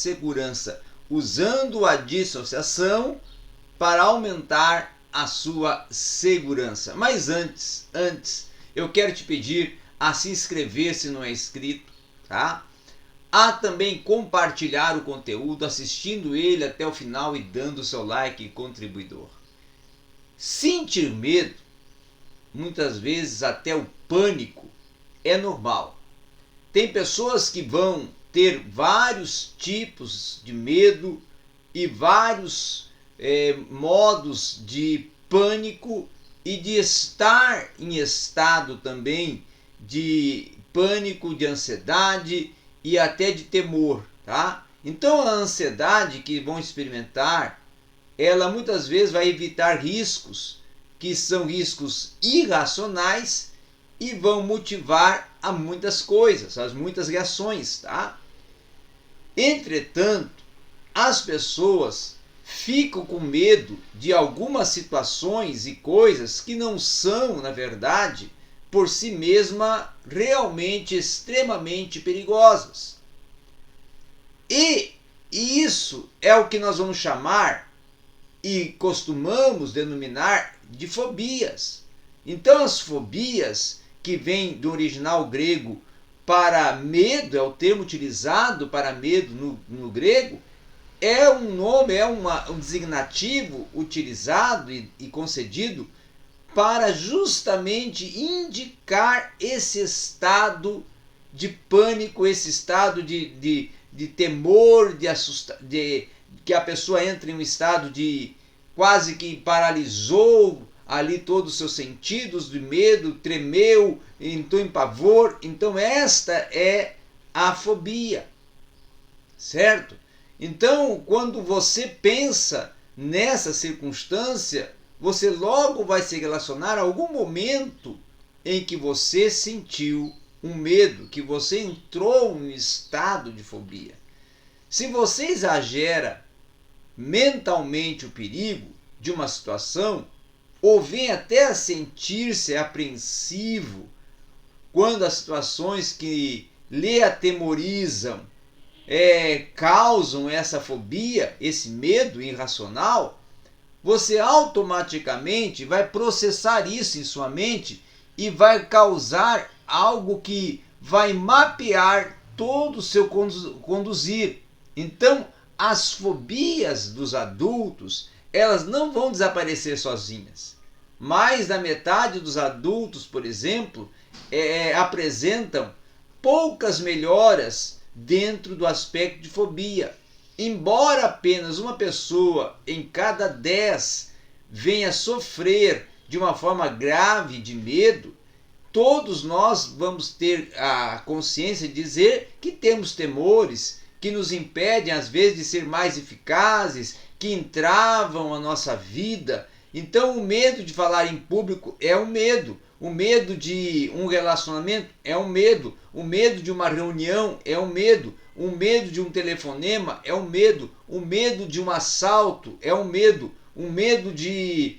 segurança, usando a dissociação para aumentar a sua segurança. Mas antes, eu quero te pedir a se inscrever se não é inscrito, tá? A também compartilhar o conteúdo, assistindo ele até o final e dando seu like contribuidor. Sentir medo, muitas vezes até o pânico, é normal. Tem pessoas que vão ter vários tipos de medo e vários modos de pânico e de estar em estado também de pânico, de ansiedade e até de temor, tá? Então a ansiedade que vão experimentar, ela muitas vezes vai evitar riscos que são riscos irracionais e vão motivar a muitas coisas, as muitas reações, tá? Entretanto, as pessoas ficam com medo de algumas situações e coisas que não são, na verdade, por si mesma, realmente extremamente perigosas. E isso é o que nós vamos chamar e costumamos denominar de fobias. Então as fobias, que vêm do original grego para medo, é o termo utilizado para medo no grego, é um nome, é um designativo utilizado e concedido para justamente indicar esse estado de pânico, esse estado de temor, que a pessoa entra em um estado de quase que paralisou ali todos os seus sentidos de medo, tremeu, entrou em pavor. Então esta é a fobia, certo? Então, quando você pensa nessa circunstância, você logo vai se relacionar a algum momento em que você sentiu um medo, que você entrou em um estado de fobia. Se você exagera mentalmente o perigo de uma situação, ou vem até a sentir-se apreensivo quando as situações que lhe atemorizam causam essa fobia, esse medo irracional, você automaticamente vai processar isso em sua mente e vai causar algo que vai mapear todo o seu conduzir. Então, as fobias dos adultos, elas não vão desaparecer sozinhas. Mais da metade dos adultos, por exemplo, apresentam poucas melhoras dentro do aspecto de fobia. Embora apenas uma pessoa em cada 10 venha sofrer de uma forma grave de medo, todos nós vamos ter a consciência de dizer que temos temores que nos impedem às vezes de ser mais eficazes, que entravam a nossa vida. Então o medo de falar em público é um medo. O medo de um relacionamento é um medo. O medo de uma reunião é um medo. O medo de um telefonema é um medo. O medo de um assalto é um medo. O medo de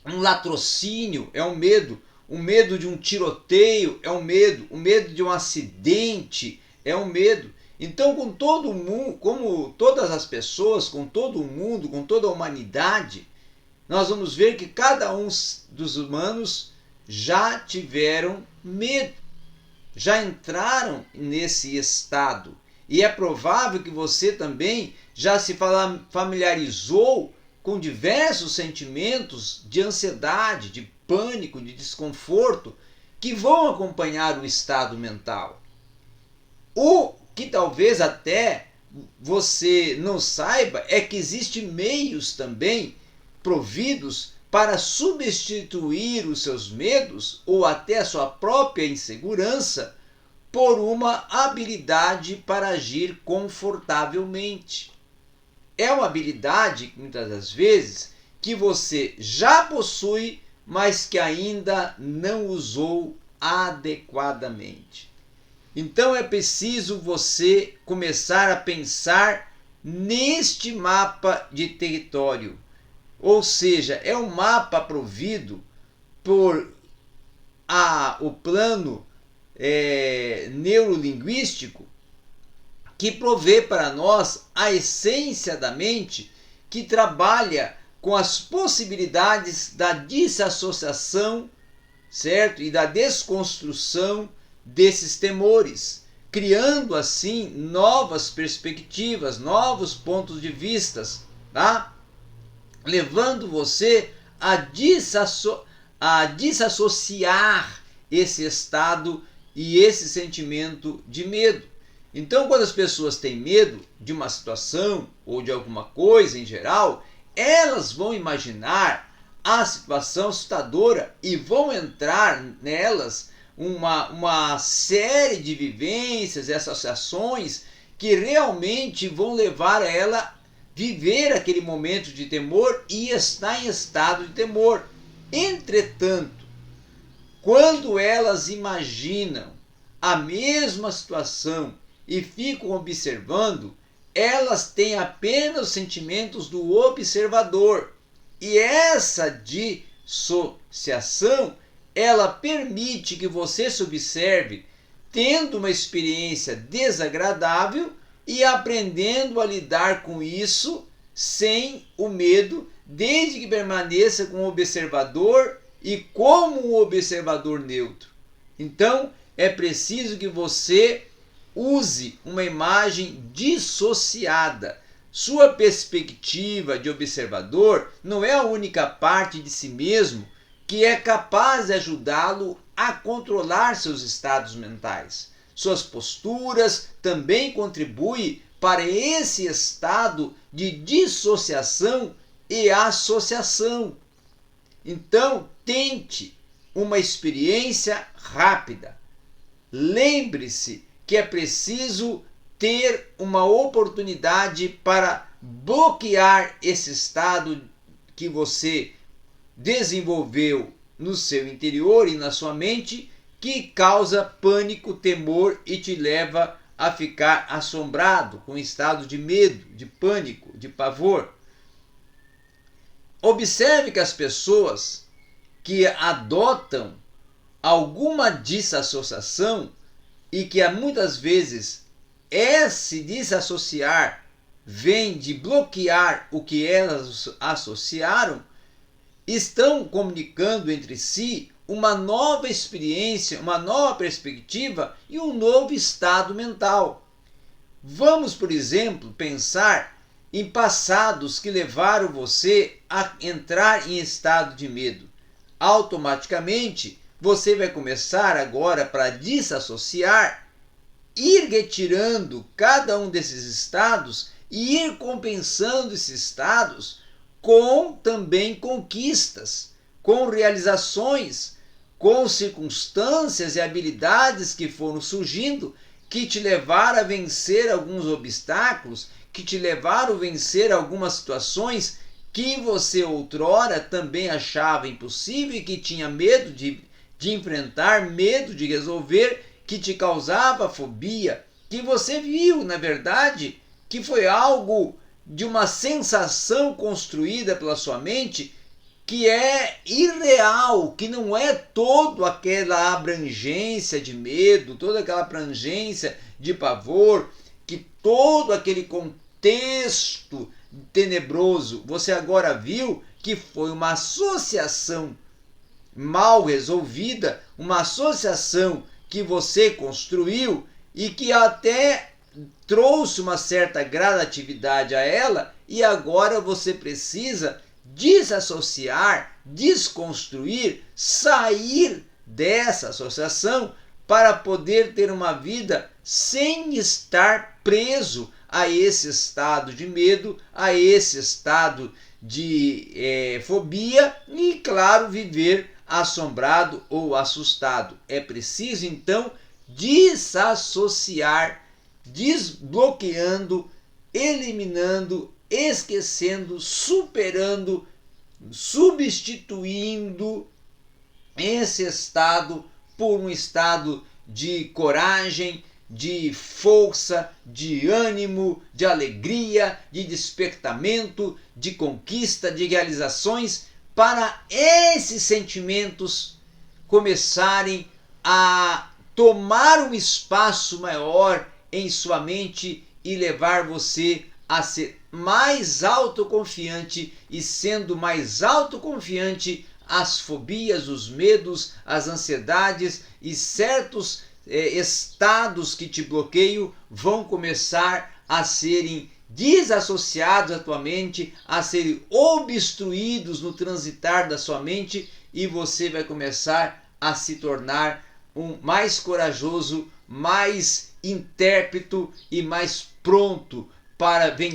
um latrocínio é um medo. O medo de um tiroteio é um medo. O medo de um acidente é um medo. Então, com todo mundo, como todas as pessoas, com todo o mundo, com toda a humanidade, nós vamos ver que cada um dos humanos já tiveram medo, já entraram nesse estado. E é provável que você também já se familiarizou com diversos sentimentos de ansiedade, de pânico, de desconforto que vão acompanhar o estado mental. O que talvez até você não saiba é que existem meios também providos para substituir os seus medos ou até a sua própria insegurança por uma habilidade para agir confortavelmente. É uma habilidade, muitas das vezes, que você já possui, mas que ainda não usou adequadamente. Então é preciso você começar a pensar neste mapa de território. Ou seja, é um mapa provido por o plano neurolinguístico, que provê para nós a essência da mente, que trabalha com as possibilidades da desassociação, certo? E da desconstrução desses temores, criando assim novas perspectivas, novos pontos de vista, tá? Levando você a desassociar esse estado e esse sentimento de medo. Então, quando as pessoas têm medo de uma situação ou de alguma coisa em geral, elas vão imaginar a situação assustadora e vão entrar nelas uma série de vivências e associações que realmente vão levar ela a viver aquele momento de temor e estar em estado de temor. Entretanto, quando elas imaginam a mesma situação e ficam observando, elas têm apenas os sentimentos do observador. E essa dissociação, ela permite que você se observe tendo uma experiência desagradável e aprendendo a lidar com isso sem o medo, desde que permaneça com o observador e como um observador neutro. Então, é preciso que você use uma imagem dissociada. Sua perspectiva de observador não é a única parte de si mesmo que é capaz de ajudá-lo a controlar seus estados mentais. Suas posturas também contribuem para esse estado de dissociação e associação. Então, tente uma experiência rápida. Lembre-se que é preciso ter uma oportunidade para bloquear esse estado que você desenvolveu no seu interior e na sua mente, que causa pânico, temor e te leva a ficar assombrado, com estado de medo, de pânico, de pavor. Observe que as pessoas que adotam alguma desassociação e que muitas vezes esse desassociar vem de bloquear o que elas associaram, estão comunicando entre si uma nova experiência, uma nova perspectiva e um novo estado mental. Vamos, por exemplo, pensar em passados que levaram você a entrar em estado de medo. Automaticamente, você vai começar agora, para desassociar, ir retirando cada um desses estados e ir compensando esses estados com também conquistas, com realizações, com circunstâncias e habilidades que foram surgindo, que te levaram a vencer alguns obstáculos, que te levaram a vencer algumas situações que você outrora também achava impossível e que tinha medo de enfrentar, medo de resolver, que te causava fobia, que você viu, na verdade, que foi algo de uma sensação construída pela sua mente que é irreal, que não é toda aquela abrangência de medo, toda aquela abrangência de pavor, que todo aquele contexto tenebroso, você agora viu que foi uma associação mal resolvida, uma associação que você construiu e que até trouxe uma certa gradatividade a ela, e agora você precisa desassociar, desconstruir, sair dessa associação para poder ter uma vida sem estar preso a esse estado de medo, a esse estado de fobia e, claro, viver assombrado ou assustado. É preciso, então, desassociar, desbloqueando, eliminando, esquecendo, superando, substituindo esse estado por um estado de coragem, de força, de ânimo, de alegria, de despertamento, de conquista, de realizações, para esses sentimentos começarem a tomar um espaço maior em sua mente e levar você a ser mais autoconfiante, e sendo mais autoconfiante, as fobias, os medos, as ansiedades e certos estados que te bloqueiam vão começar a serem desassociados à tua mente, a serem obstruídos no transitar da sua mente, e você vai começar a se tornar um mais corajoso, mais intérprete e mais pronto para vencer